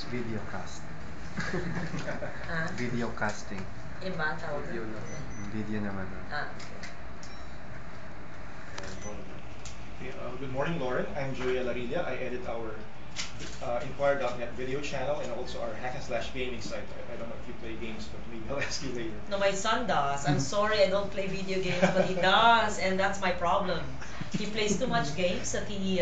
video cast. Ah, Video casting. iba tawag Video doon? naman. Video naman. Ah, okay. Okay, good morning, Lauren. I'm Joey Alarilla. I edit our Inquire.net video channel and also our hack and slash gaming site. I don't know if you play games, but maybe I'll ask you later. No, my son does. I'm sorry, I don't play video games, but he does, and that's my problem. He plays too much games that he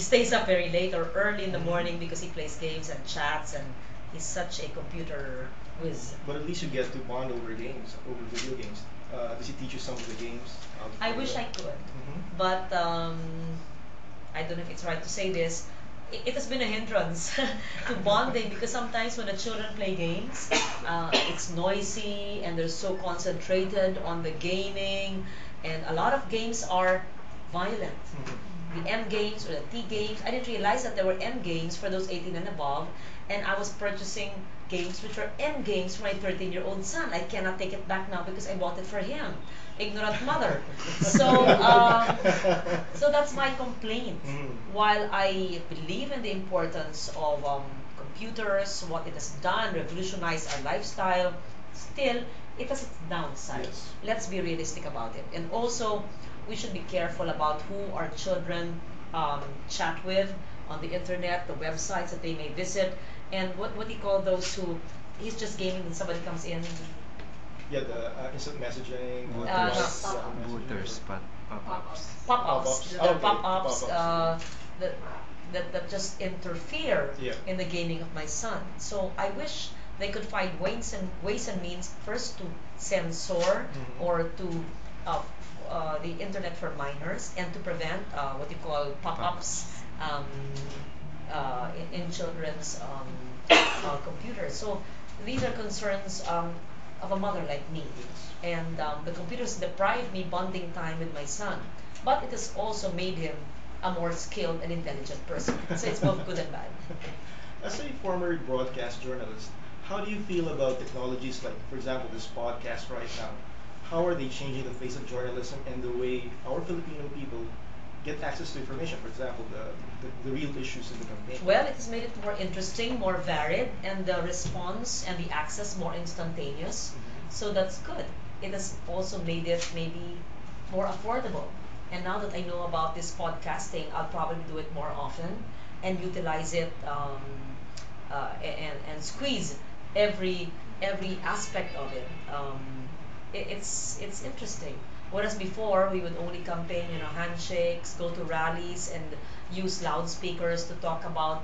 stays up very late or early in the morning because he plays games and chats, and he's such a computer whiz. But at least you get to bond over games, over video games. Does he teach you some of the games? I wish I could, but I don't know if it's right to say this. It has been a hindrance to bonding because sometimes when the children play games, it's noisy and they're so concentrated on the gaming, and a lot of games are violent. The M games or the T games. I didn't realize that there were M games for those 18 and above, and I was purchasing games which are M games for my 13-year-old son. I cannot take it back now because I bought it for him. Ignorant mother. So that's my complaint. While I believe in the importance of computers, what it has done, revolutionized our lifestyle, still it has its downside. Yes. Let's be realistic about it. And also, we should be careful about who our children chat with on the internet, the websites that they may visit, and what do you call those who he's just gaming and somebody comes in. Yeah, the instant messaging. Booters. WhatsApp Booters, messaging. but pop-ups. Pop-ups, Pop-ups. the pop-ups Pop-ups. that just interfere Yeah. in the gaming of my son. So I wish they could find ways and means first to censor or to the internet for minors and to prevent what you call pop-ups in children's computers. So these are concerns of a mother like me. And the computers deprive me bonding time with my son. But it has also made him a more skilled and intelligent person. So it's both good and bad. As a former broadcast journalist, how do you feel about technologies like, for example, this podcast right now? How are they changing the face of journalism and the way our Filipino people get access to information? For example, the real issues in the campaign. Well, it has made it more interesting, more varied, and the response and the access more instantaneous. So that's good. It has also made it maybe more affordable. And now that I know about this podcasting, I'll probably do it more often and utilize it and squeeze every every aspect of it. It's interesting. Whereas before we would only campaign, handshakes, go to rallies, and use loudspeakers to talk about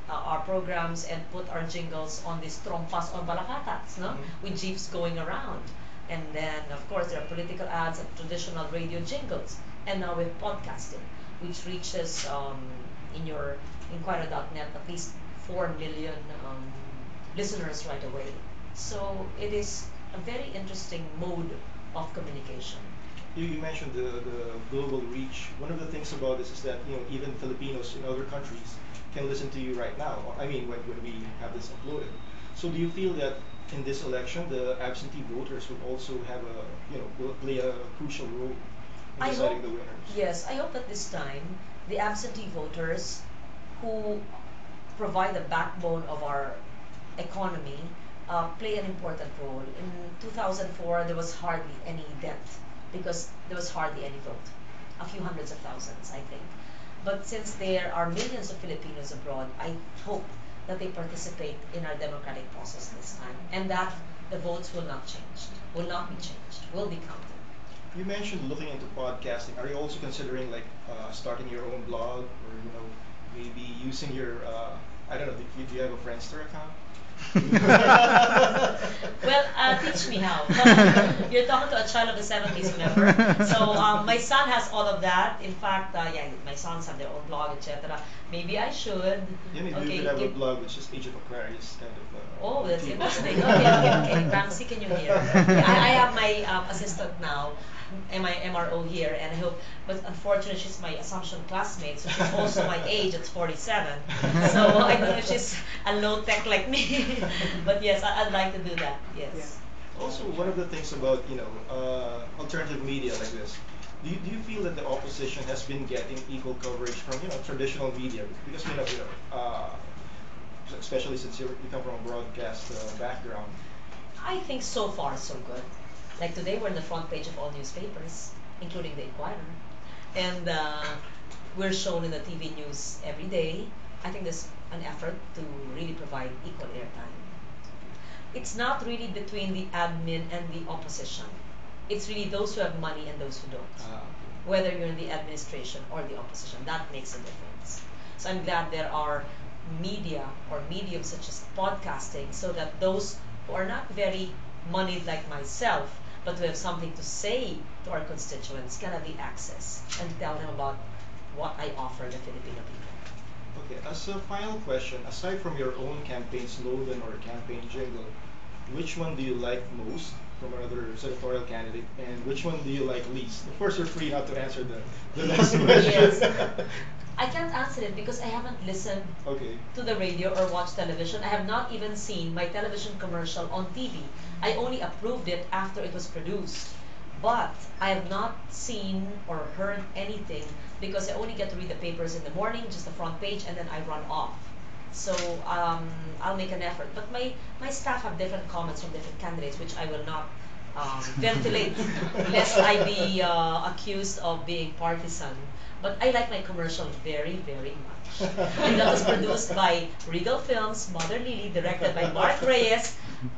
our programs and put our jingles on these trompas or balacatas, no, with jeeps going around. And then of course there are political ads and traditional radio jingles. And now with podcasting, which reaches in your Inquirer.net at least 4 million listeners right away. So it is a very interesting mode of communication. You mentioned the global reach. One of the things about this is that even Filipinos in other countries can listen to you right now. I mean, when we have this uploaded. So do you feel that in this election, the absentee voters will also have will play a crucial role in I deciding hope, the winners? yes, I hope that this time the absentee voters who provide the backbone of our economy play an important role. In 2004, there was hardly any depth because there was hardly any vote, a few hundreds of thousands, I think. But since there are millions of Filipinos abroad, I hope that they participate in our democratic process this time and that the votes will not change, will not be changed, will be counted. You mentioned looking into podcasting. Are you also considering like starting your own blog or maybe using your I don't know, do you have a Friendster account? Well, teach me how. You're talking to a child of the 70s, remember? So my son has all of that. In fact, yeah, my sons have their own blog, etc. Maybe I should. Yeah, maybe Okay, you could have a give- blog which is Age of Aquarius kind of. Oh, that's theme. interesting. Okay. Ramsey, can you hear? Yeah, I have my assistant now, MRO here, and I hope. But unfortunately, she's my Assumption classmate, so she's also my age. It's 47. So I don't know if she's a low tech like me. But yes, I'd like to do that. Yes. Also, one of the things about alternative media like this, do you feel that the opposition has been getting equal coverage from traditional media because especially since you come from a broadcast background? I think so far so good. Like today, we're on the front page of all newspapers, including the Inquirer, and we're shown in the TV news every day. I think there's an effort to really provide equal airtime. It's not really between the admin and the opposition. It's really those who have money and those who don't. Okay. Whether you're in the administration or the opposition, that makes a difference. So I'm glad there are media or mediums such as podcasting so that those who are not very moneyed like myself, but who have something to say to our constituents can have the access and tell them about what I offer the Filipino people. Okay, as a final question, aside from your own campaign slogan or campaign jingle, which one do you like most from another senatorial candidate, and which one do you like least? Of course, you're free not to answer the last Yes. question. I can't answer it because I haven't listened Okay. to the radio or watched television. I have not even seen my television commercial on TV. I only approved it after it was produced. But I have not seen or heard anything because I only get to read the papers in the morning, just the front page, and then I run off. So I'll make an effort. But my staff have different comments from different candidates, which I will not ventilate, lest I be accused of being partisan. But I like my commercial very, very much. And that was produced by Regal Films, Mother Lily, directed by Mark Reyes.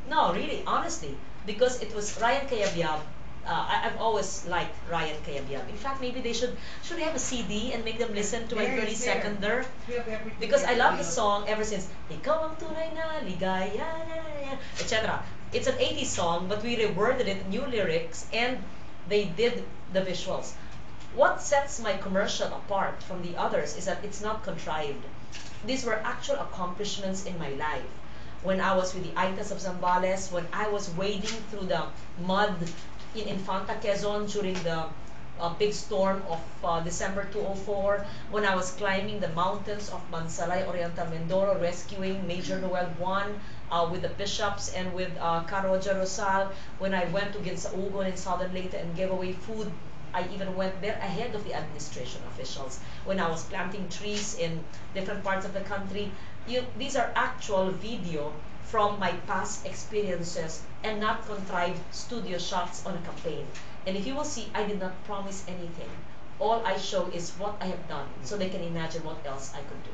No, really, honestly, because it was Ryan Cayabyab. I've always liked Ryan Cayabyab. In fact, maybe they should have a CD and make them listen to my 30-seconder. Because I love the song ever since Ikaw ang tunay na ligaya, etc. It's an 80s song, but we reworded it, new lyrics, and they did the visuals. What sets my commercial apart from the others is that it's not contrived. These were actual accomplishments in my life. When I was with the Aitas of Zambales, when I was wading through the mud in Infanta, Quezon during the big storm of December 2004, when I was climbing the mountains of Mansalay, Oriental Mindoro, rescuing Major Noel Buan with the bishops and with Caroja Rosal, when I went to Ginsaugon in Southern Leyte and gave away food. I even went there ahead of the administration officials when I was planting trees in different parts of the country. These are actual video from my past experiences and not contrived studio shots on a campaign. And if you will see, I did not promise anything. All I show is what I have done so they can imagine what else I could do.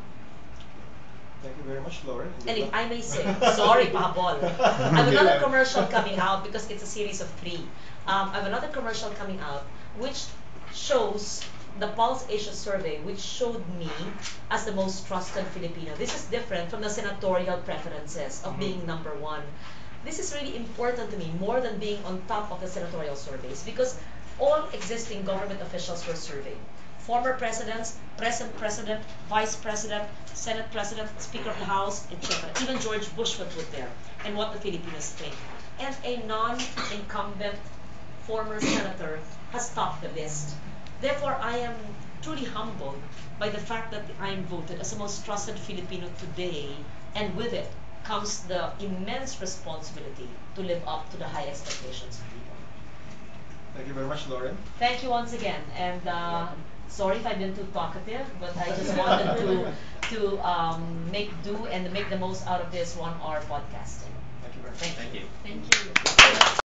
Thank you very much, Lauren. And if I may say, sorry, Pabol, I have another commercial coming out because it's a series of 3. I have another commercial coming out which shows the Pulse Asia survey, which showed me as the most trusted Filipino. This is different from the senatorial preferences of being #1. This is really important to me, more than being on top of the senatorial surveys, because all existing government officials were surveyed. Former presidents, present president, vice president, Senate president, Speaker of the House, etc. Even George Bush was put there, and what the Filipinos think. And a non-incumbent former senator has topped the list. Therefore, I am truly humbled by the fact that I am voted as the most trusted Filipino today, and with it comes the immense responsibility to live up to the high expectations of people. Thank you very much, Lauren. Thank you once again, and sorry if I've been too talkative, but I just wanted to make do and make the most out of this 1-hour podcasting. Thank you very much. Thank you. Thank you. Thank you.